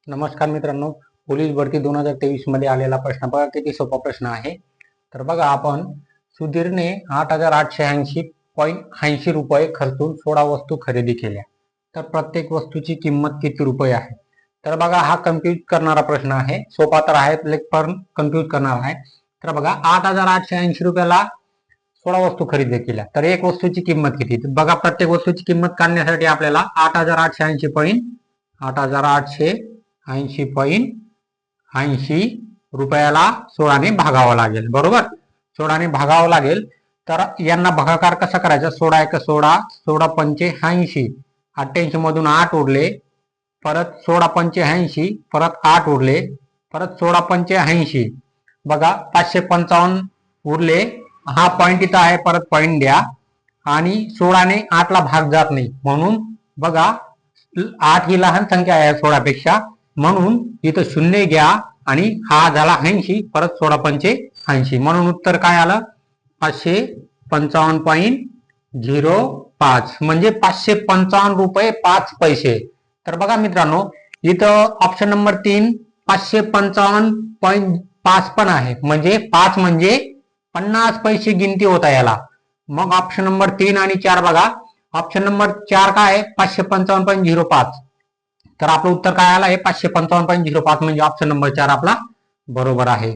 नमस्कार मित्रांनो, पोलीस भरती 2023 मध्ये आलेला प्रश्न बघा, किती सोपा प्रश्न आहे. तर बघा, आपण सुधीरने 8,880.80 रुपये खर्चून 16 वस्तू खरेदी केल्या. तर प्रत्येक वस्तूची किंमत किती रुपये आहे? तर बघा, हा कन्फ्यूज करणारा प्रश्न आहे. सोपा तर आहे पण कन्फ्यूज करणार आहे. तर बघा, 8,880 रुपयाला 16 वस्तू खरेदी केल्या, तर एक वस्तूची किंमत किती? तर बघा, प्रत्येक वस्तूची किंमत काढण्यासाठी आपल्याला 8,880.80 रुपयाला 16 ने भागावं लागेल. बरोबर, 16 ने भागावं लागेल. तर यांना भागाकार कसा करायचा? 16 1 16, 16 पंचे 80, 88 मधून 8 उरले, परत 16 पंचे 80, परत 8 उरले, परत 16 पंचे 80. बघा, 555 उरले. हा पॉइंट इथं आहे, परत पॉइंट द्या. आणि 16 ने 8 ला भाग जात नाही, म्हणून बघा 8 ही लहान संख्या आहे 16 पेक्षा, म्हणून इथं शून्य घ्या आणि हा झाला 80, परत 16 पंचे 80, म्हणून उत्तर काय आलं? 555.05 म्हणजे 555 रुपये 5 पैसे. तर बघा मित्रांनो, इथं ऑप्शन नंबर 3 555.5 पण आहे, म्हणजे 5 म्हणजे 50 पैसे गिनती होता याला. मग ऑप्शन नंबर 3 आणि 4 बघा. ऑप्शन नंबर 4 काय आहे? 555.05. तर आपलं उत्तर काय आलं आहे? 555.05, म्हणजे ऑप्शन नंबर 4 आपला बरोबर आहे.